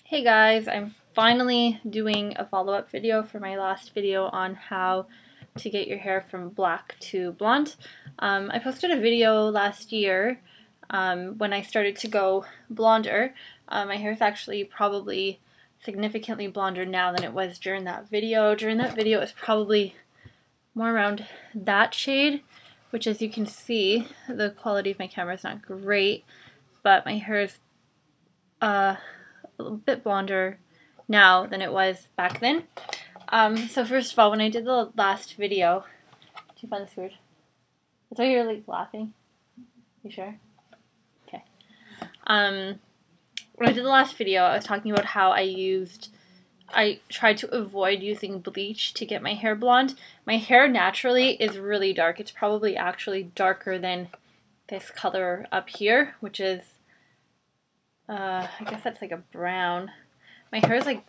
Hey guys, I'm finally doing a follow-up video for my last video on how to get your hair from black to blonde. I posted a video last year when I started to go blonder. My hair is actually probably significantly blonder now than it was during that video. During that video it was probably more around that shade, which as you can see, the quality of my camera is not great, but my hair is a little bit blonder now than it was back then. So first of all, when I did the last video, do you find this weird? That's why you're like laughing. You sure? Okay. When I did the last video, I was talking about how I tried to avoid using bleach to get my hair blonde. My hair naturally is really dark. It's probably actually darker than this color up here, which is I guess that's like a brown. My hair is like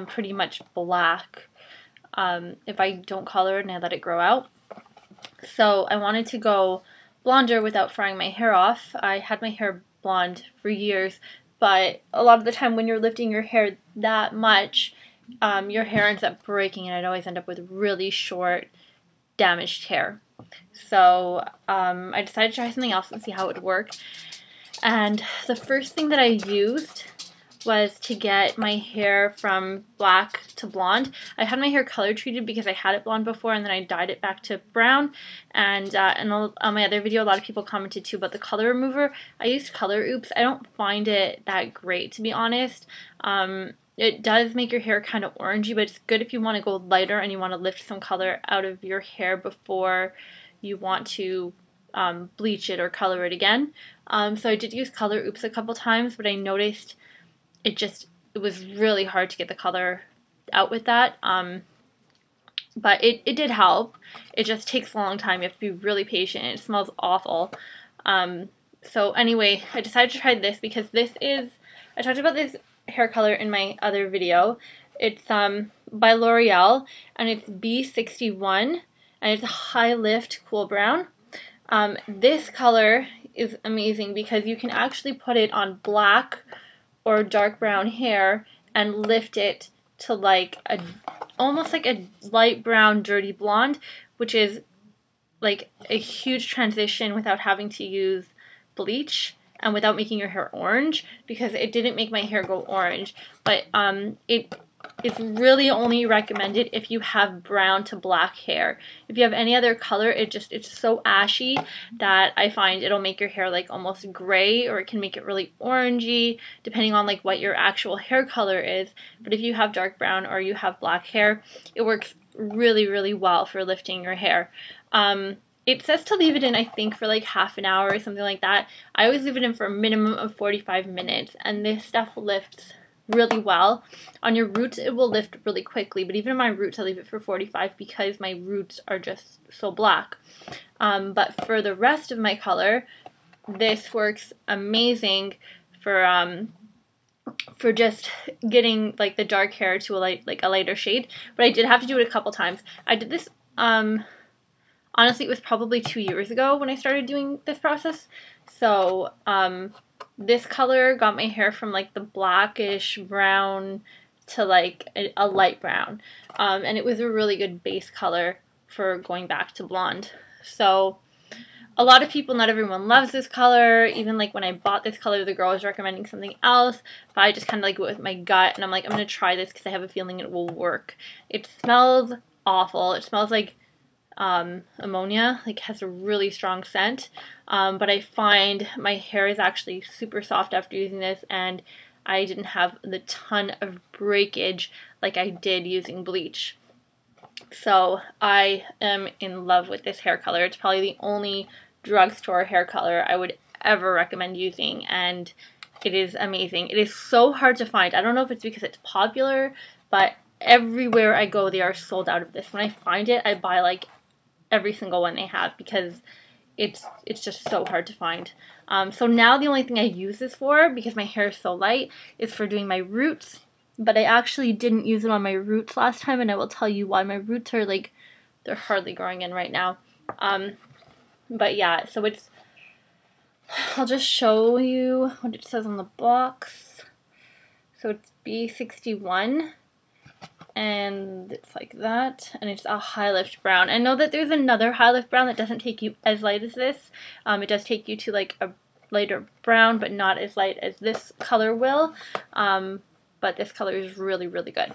pretty much black if I don't color it and I let it grow out. So I wanted to go blonder without frying my hair off. I had my hair blonde for years, but a lot of the time when you're lifting your hair that much, your hair ends up breaking and I'd always end up with really short, damaged hair. So I decided to try something else and see how it would work. And the first thing that I used was to get my hair from black to blonde. I had my hair color treated because I had it blonde before and then I dyed it back to brown. And on my other video, a lot of people commented too about the color remover. I used Color Oops. I don't find it that great, to be honest. It does make your hair kind of orangey, but it's good if you want to go lighter and you want to lift some color out of your hair before you want to bleach it or color it again. So I did use Color Oops a couple times, but I noticed it was really hard to get the color out with that. But it did help. It just takes a long time. You have to be really patient. It smells awful. So anyway, I decided to try this because I talked about this hair color in my other video. It's by L'Oreal and it's B61 and it's a high lift cool brown. This color is amazing because you can actually put it on black or dark brown hair and lift it to like almost like a light brown dirty blonde, which is like a huge transition without having to use bleach and without making your hair orange, because it didn't make my hair go orange, but it's really only recommended if you have brown to black hair. If you have any other color, it's so ashy that I find it'll make your hair like almost gray, or it can make it really orangey depending on like what your actual hair color is. But if you have dark brown or you have black hair, it works really, really well for lifting your hair. It says to leave it in, I think, for like half an hour or something like that. I always leave it in for a minimum of 45 minutes, and this stuff lifts really well. On your roots, it will lift really quickly, but even on my roots, I leave it for 45 because my roots are just so black. But for the rest of my color, this works amazing for just getting like the dark hair to a lighter shade. But I did have to do it a couple times. I did this honestly, it was probably 2 years ago when I started doing this process. So this color got my hair from like the blackish brown to like a light brown. And it was a really good base color for going back to blonde. So a lot of people, not everyone loves this color. Even like when I bought this color, the girl was recommending something else, but I just kind of like went with my gut and I'm like, I'm going to try this because I have a feeling it will work. It smells awful. It smells like ammonia, like has a really strong scent, but I find my hair is actually super soft after using this, and I didn't have the ton of breakage like I did using bleach. So I am in love with this hair color. It's probably the only drugstore hair color I would ever recommend using, and it is amazing. It is so hard to find. I don't know if it's because it's popular, but everywhere I go they are sold out of this. When I find it, I buy like every single one they have because it's just so hard to find. So now the only thing I use this for, because my hair is so light, is for doing my roots. But I actually didn't use it on my roots last time, and I will tell you why. My roots are like, they're hardly growing in right now. But yeah, so I'll just show you what it says on the box. So it's B61, and it's like that, and it's a high lift brown. I know that there's another high lift brown that doesn't take you as light as this. It does take you to like a lighter brown, but not as light as this color will. But this color is really, really good.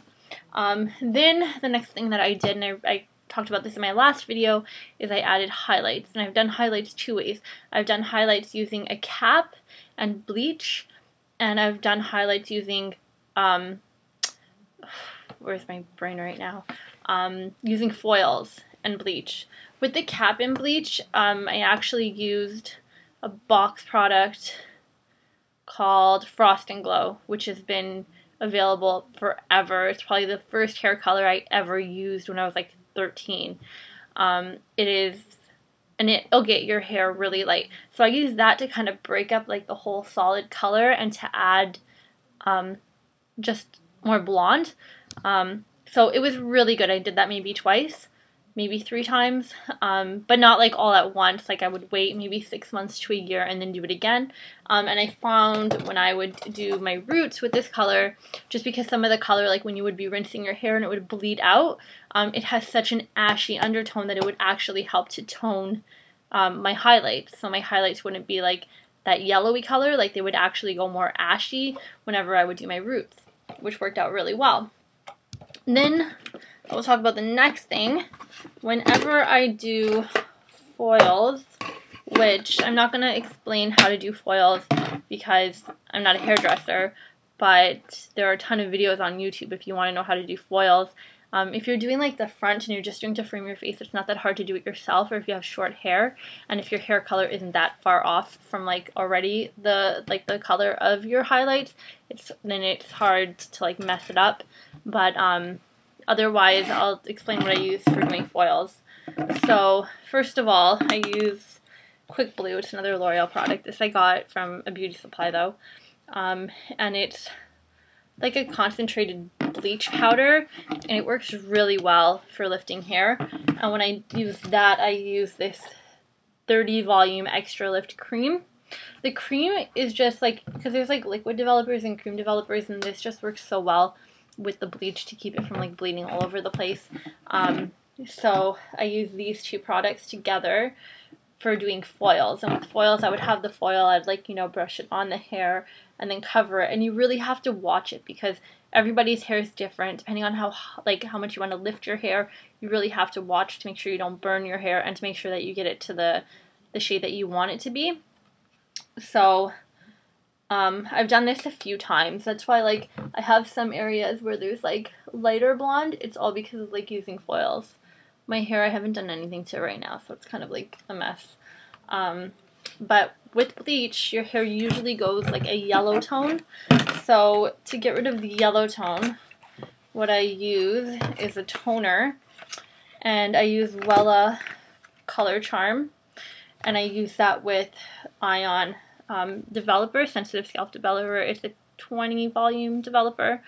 Then the next thing that I did, and I talked about this in my last video, is I added highlights. And I've done highlights two ways. I've done highlights using a cap and bleach, and I've done highlights using, where's my brain right now? Using foils and bleach. With the cap and bleach, I actually used a box product called Frost and Glow, which has been available forever. It's probably the first hair color I ever used when I was like 13. It is, and it'll get your hair really light. So I use that to kind of break up like the whole solid color and to add just more blonde. So it was really good. I did that maybe twice, maybe 3 times, but not like all at once. Like I would wait maybe 6 months to a year and then do it again. And I found when I would do my roots with this color, just because some of the color, like when you would be rinsing your hair and it would bleed out, it has such an ashy undertone that it would actually help to tone my highlights. So my highlights wouldn't be like that yellowy color, like they would actually go more ashy whenever I would do my roots, which worked out really well. And then we'll talk about the next thing. Whenever I do foils, which I'm not going to explain how to do foils because I'm not a hairdresser, but there are a ton of videos on YouTube if you want to know how to do foils. If you're doing like the front and you're just doing to frame your face, it's not that hard to do it yourself, or if you have short hair and if your hair color isn't that far off from like already the color of your highlights, then it's hard to like mess it up. But otherwise, I'll explain what I use for doing foils. So first of all, I use Quick Blue. It's another L'Oreal product. This I got from a beauty supply though, and it's like a concentrated bleach powder, and it works really well for lifting hair. And when I use that, I use this 30 volume extra lift cream. The cream is just like, because there's like liquid developers and cream developers, and this just works so well with the bleach to keep it from like bleeding all over the place. So I use these two products together for doing foils. And with foils, I would have the foil, I'd like, you know, brush it on the hair and then cover it. And you really have to watch it because everybody's hair is different. Depending on how much you want to lift your hair, you really have to watch to make sure you don't burn your hair and to make sure that you get it to the shade that you want it to be. So I've done this a few times. That's why like I have some areas where there's like lighter blonde. It's all because of like using foils. My hair I haven't done anything to right now, so it's kind of like a mess. But with bleach, your hair usually goes like a yellow tone. So to get rid of the yellow tone, what I use is a toner, and I use Wella Color Charm, and I use that with Ion Developer, Sensitive Scalp Developer. It's a 20 volume developer.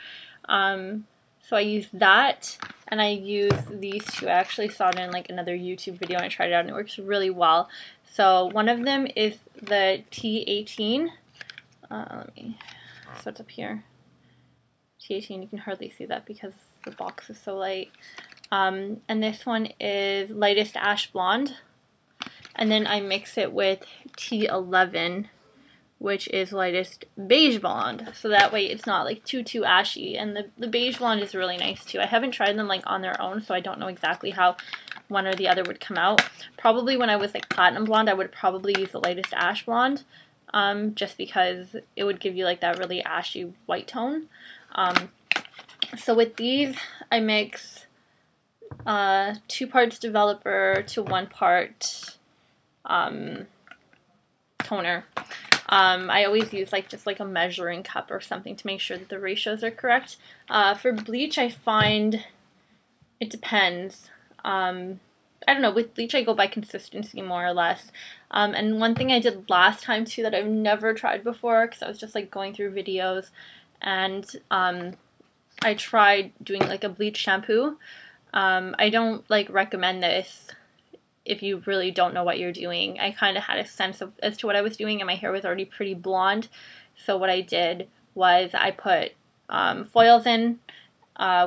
So I use that, and I use these two. I actually saw it in like another YouTube video and I tried it out, and it works really well. So one of them is the T18. So it's up here. T18, you can hardly see that because the box is so light. And this one is Lightest Ash Blonde. And then I mix it with T11, which is Lightest Beige Blonde. So that way it's not like too ashy. And the Beige Blonde is really nice too. I haven't tried them like on their own, so I don't know exactly how one or the other would come out. Probably when I was like Platinum Blonde, I would probably use the Lightest Ash Blonde, just because it would give you like that really ashy white tone. So with these, I mix 2 parts developer to 1 part toner. I always use like just like a measuring cup or something to make sure that the ratios are correct. For bleach, I find it depends. I don't know, with bleach I go by consistency more or less. And one thing I did last time too that I've never tried before, because I was just like going through videos, and I tried doing like a bleach shampoo. I don't like recommend this if you really don't know what you're doing. I kind of had a sense as to what I was doing, and my hair was already pretty blonde. So what I did was I put foils in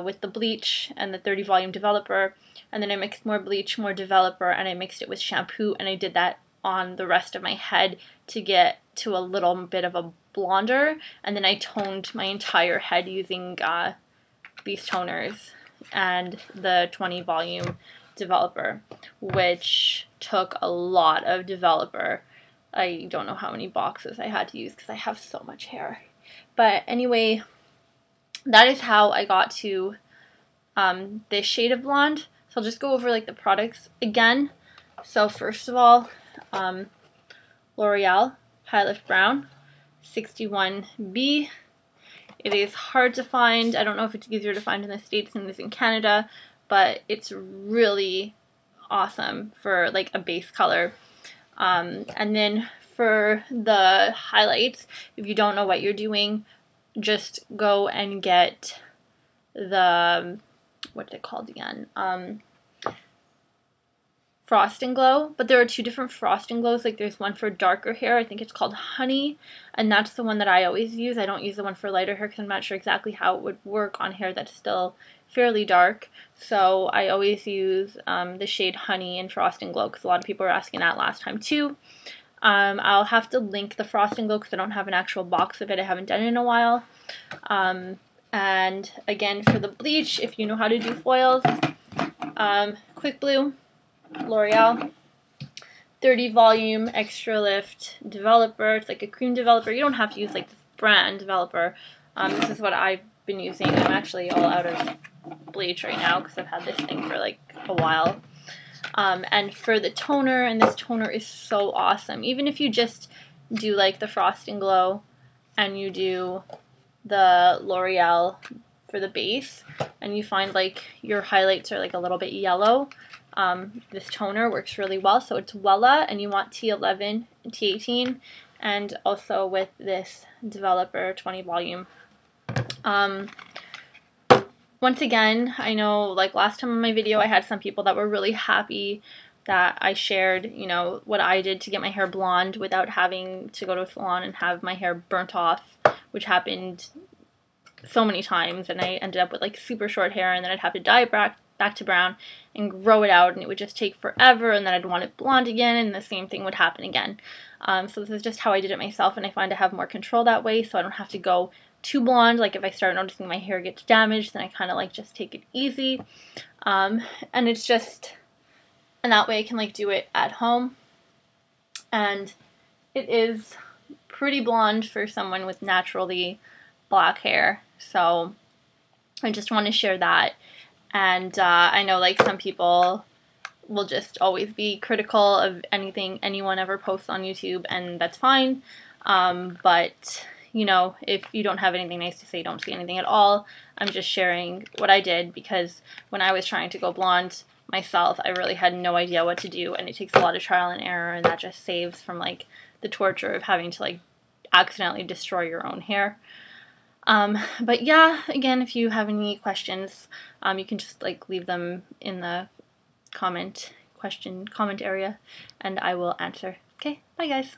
with the bleach and the 30 volume developer, and then I mixed more bleach, more developer, and I mixed it with shampoo, and I did that on the rest of my head to get to a little bit of a blonder, and then I toned my entire head using these toners and the 20 volume developer, which took a lot of developer. I don't know how many boxes I had to use because I have so much hair. But anyway, that is how I got to this shade of blonde. So I'll just go over like the products again. So first of all, L'Oreal High Lift Brown 61B. It is hard to find. I don't know if it's easier to find in the States than it is in Canada, but it's really awesome for like a base color. And then for the highlights, if you don't know what you're doing, just go and get the, what's it called again? Frost and Glow, but there are two different Frost and Glows. Like there's one for darker hair, I think it's called Honey, and that's the one that I always use. I don't use the one for lighter hair because I'm not sure exactly how it would work on hair that's still fairly dark. So I always use the shade Honey in Frost and Glow because a lot of people were asking that last time too. I'll have to link the Frost and Glow because I don't have an actual box of it. I haven't done it in a while. And again, for the bleach, if you know how to do foils, Quick Blue, L'Oreal 30 volume extra lift developer. It's like a cream developer. You don't have to use like this brand developer. This is what I've been using. I'm actually all out of bleach right now because I've had this thing for like a while. And for the toner, and this toner is so awesome. Even if you just do like the Frost and Glow and you do the L'Oreal for the base and you find like your highlights are like a little bit yellow, this toner works really well. So it's Wella, and you want T11 and T18, and also with this developer 20 volume. Once again, I know like last time on my video I had some people that were really happy that I shared, you know, what I did to get my hair blonde without having to go to a salon and have my hair burnt off, which happened so many times, and I ended up with like super short hair, and then I'd have to dye it back to brown and grow it out, and it would just take forever, and then I'd want it blonde again, and the same thing would happen again. So this is just how I did it myself, and I find I have more control that way, so I don't have to go too blonde. Like if I start noticing my hair gets damaged, then I kind of like just take it easy, and it's just, and that way I can like do it at home, and it is pretty blonde for someone with naturally black hair. So I just want to share that. And I know like some people will just always be critical of anything anyone ever posts on YouTube, and that's fine. But you know, if you don't have anything nice to say, don't say anything at all. I'm just sharing what I did, because when I was trying to go blonde myself, I really had no idea what to do, and it takes a lot of trial and error, and that just saves from like the torture of having to like accidentally destroy your own hair. But yeah, again, if you have any questions, you can just like leave them in the comment area, and I will answer. Okay, bye guys.